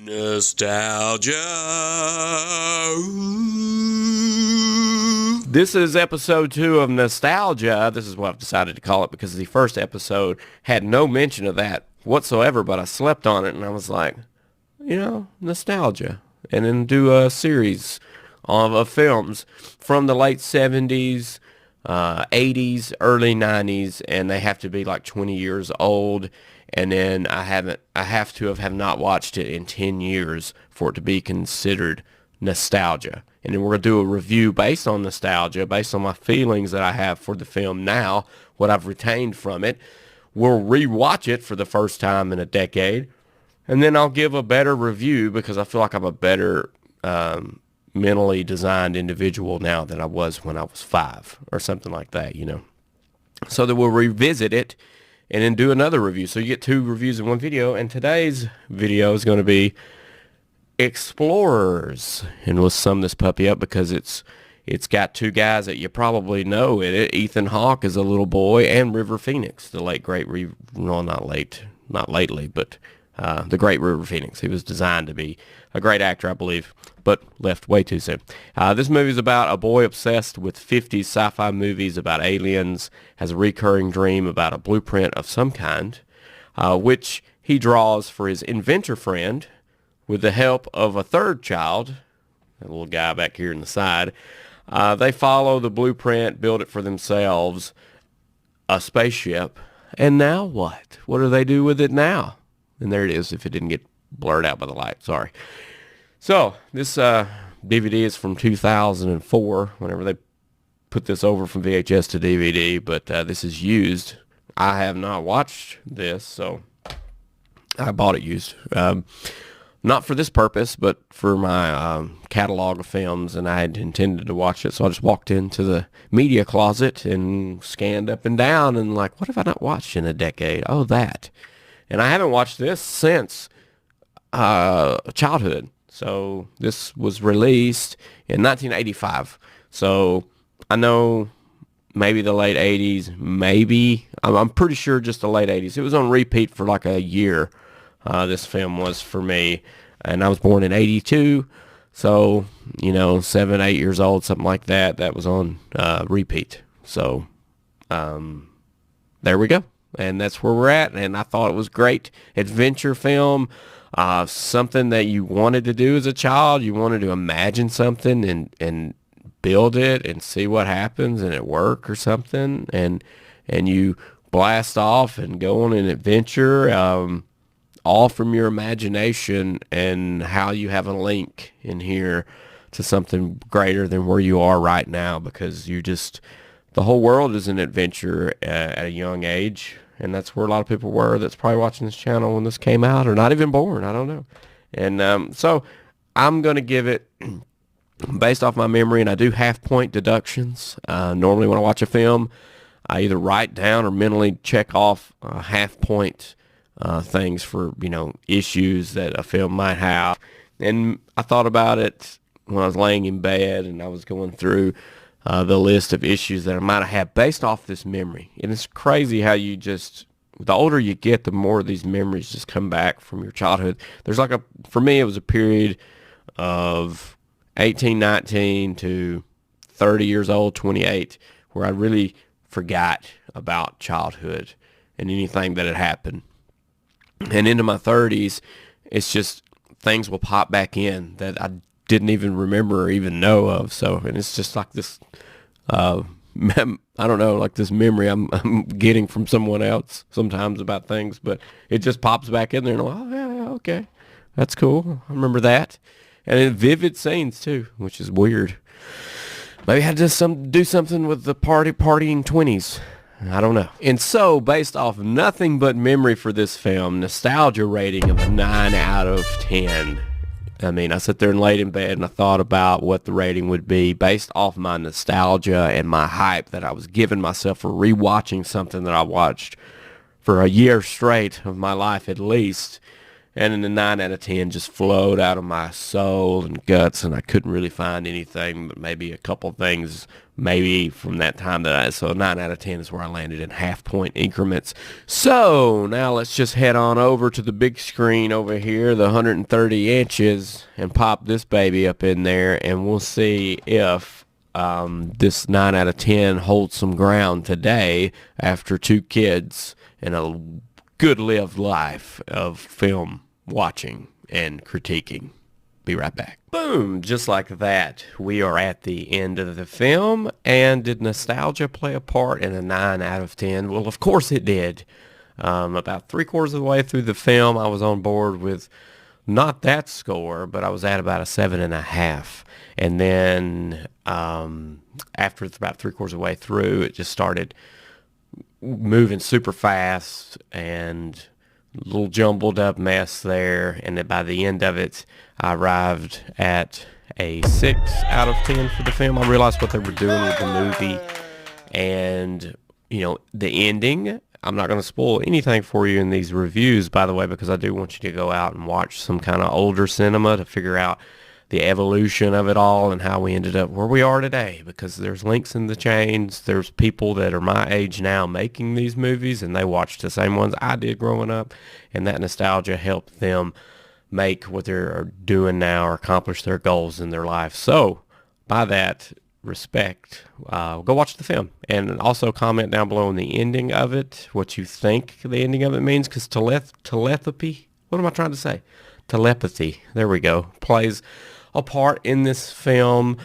Nostalgia. This is episode 2 of Nostalgia. This is what I've decided to call it because the first episode had no mention of that whatsoever, but I slept on it and I was like, nostalgia. And then do a series of films from the late 70s, 80s, early 90s, and they have to be like 20 years old. And then I have to have not watched it in 10 years for it to be considered nostalgia. And then we're going to do a review based on nostalgia, based on my feelings that I have for the film now, what I've retained from it. We'll rewatch it for the first time in a decade. And then I'll give a better review because I feel like I'm a better mentally designed individual now than I was when I was 5 or something like that, So that we'll revisit it and then do another review. So you get 2 reviews in one video. And today's video is going to be Explorers. And we'll sum this puppy up because it's got 2 guys that you probably know in it. Ethan Hawke is a little boy, and River Phoenix, the late great, not lately, but the great River Phoenix. He was designed to be a great actor, I believe, but left way too soon. This movie is about a boy obsessed with 50s sci-fi movies about aliens, has a recurring dream about a blueprint of some kind, which he draws for his inventor friend with the help of a third child, a little guy back here in the side. They follow the blueprint, build it for themselves, a spaceship, and now what? What do they do with it now? And there it is, if it didn't get blurred out by the light. Sorry. So, this DVD is from 2004, whenever they put this over from VHS to DVD, but this is used. I have not watched this, so I bought it used. Not for this purpose, but for my catalog of films, and I had intended to watch it, so I just walked into the media closet and scanned up and down, and like, what have I not watched in a decade? Oh, that. And I haven't watched this since childhood. So this was released in 1985. So I know maybe the late 80s, maybe. I'm pretty sure just the late 80s. It was on repeat for like a year, this film was for me. And I was born in 82. So, 7, 8 years old, something like that. That was on repeat. So there we go. And that's where we're at, and I thought it was great. Adventure film, something that you wanted to do as a child. You wanted to imagine something and build it and see what happens and it work or something. And you blast off and go on an adventure, all from your imagination and how you have a link in here to something greater than where you are right now, because the whole world is an adventure at a young age, and that's where a lot of people were that's probably watching this channel when this came out, or not even born. I don't know. And so I'm going to give it, based off my memory, and I do half-point deductions. Normally when I watch a film, I either write down or mentally check off half-point things for, issues that a film might have. And I thought about it when I was laying in bed, and I was going through the list of issues that I might have had based off this memory. And it's crazy how the older you get, the more of these memories just come back from your childhood. There's for me, it was a period of 18, 19 to 30 years old, 28, where I really forgot about childhood and anything that had happened. And into my 30s, it's just things will pop back in that I didn't even remember or even know of. So, and it's just like this, I don't know, like this memory I'm getting from someone else sometimes about things, but it just pops back in there and I'm like, oh yeah, okay, that's cool. I remember that. And then vivid scenes too, which is weird. Maybe I had to do something with the partying 20s. I don't know. And so, based off nothing but memory for this film, nostalgia rating of 9 out of 10. I mean, I sat there and laid in bed and I thought about what the rating would be based off my nostalgia and my hype that I was giving myself for rewatching something that I watched for a year straight of my life at least. And then the 9 out of 10 just flowed out of my soul and guts, and I couldn't really find anything but maybe a couple things maybe from that time so 9 out of 10 is where I landed in half-point increments. So now let's just head on over to the big screen over here, the 130 inches, and pop this baby up in there, and we'll see if this 9 out of 10 holds some ground today after 2 kids and a good lived life of film watching and critiquing. Be right back. Boom, just like that, we are at the end of the film. And did nostalgia play a part in a 9 out of 10? Well, of course it did. About 3/4 of the way through the film, I was on board with not that score, but I was at about a 7.5. And then after about 3/4 of the way through, it just started moving super fast and a little jumbled up mess there. And then by the end of it, I arrived at a 6 out of 10 for the film. I realized what they were doing with the movie, and the ending. I'm not going to spoil anything for you in these reviews, by the way, because I do want you to go out and watch some kind of older cinema to figure out the evolution of it all and how we ended up where we are today, because there's links in the chains. There's people that are my age now making these movies, and they watched the same ones I did growing up, and that nostalgia helped them make what they're doing now or accomplish their goals in their life. So by that respect, go watch the film, and also comment down below on the ending of it, what you think the ending of it means, because telepathy, what am I trying to say? Telepathy, there we go, plays a part in this film,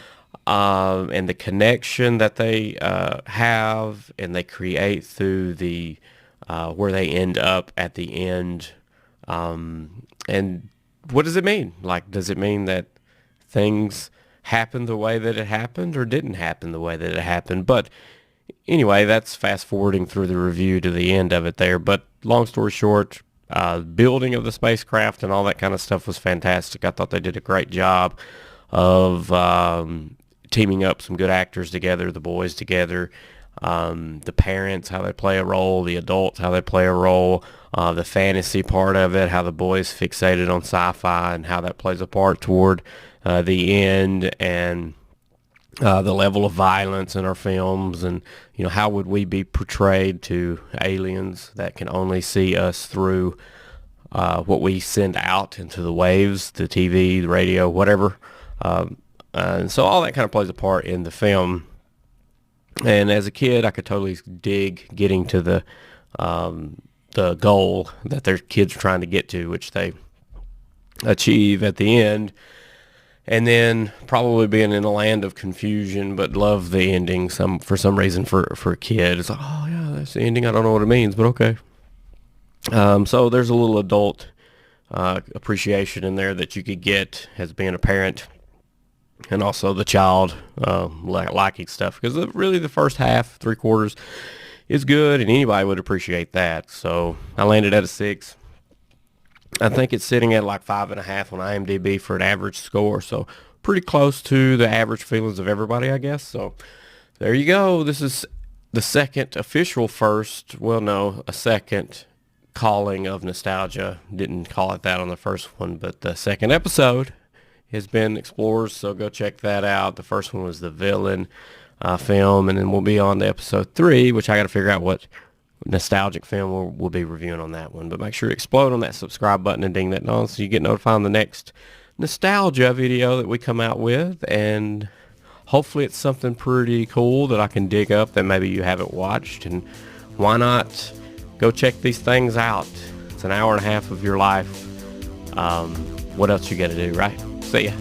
and the connection that they have and they create through the where they end up at the end. And what does it mean? Like, does it mean that things happened the way that it happened or didn't happen the way that it happened? But anyway, that's fast forwarding through the review to the end of it there. But long story short, building of the spacecraft and all that kind of stuff was fantastic. I thought they did a great job of teaming up some good actors together, the boys together, the parents, how they play a role, the adults, how they play a role, the fantasy part of it, how the boys fixated on sci-fi and how that plays a part toward the end, and the level of violence in our films, and how would we be portrayed to aliens that can only see us through what we send out into the waves, the TV, the radio, whatever. And so all that kind of plays a part in the film. And as a kid, I could totally dig getting to the goal that their kids are trying to get to, which they achieve at the end. And then probably being in a land of confusion, but love the ending for some reason for a kid. It's like, oh yeah, that's the ending. I don't know what it means, but okay. So there's a little adult appreciation in there that you could get as being a parent, and also the child liking stuff, because really the first half, 3/4 is good, and anybody would appreciate that. So I landed at a 6. I think it's sitting at like 5.5 on IMDb for an average score, so pretty close to the average feelings of everybody, I guess. So there you go. This is the second official a second calling of nostalgia. Didn't call it that on the first one, but the second episode has been Explorers, so go check that out. The first one was the villain film, and then we'll be on to episode 3, which I got to figure out what nostalgic film we'll be reviewing on that one. But make sure to explode on that subscribe button and ding that bell so you get notified on the next nostalgia video that we come out with, and hopefully it's something pretty cool that I can dig up that maybe you haven't watched. And why not go check these things out? It's an hour and a half of your life. What else you got to do, right? See ya.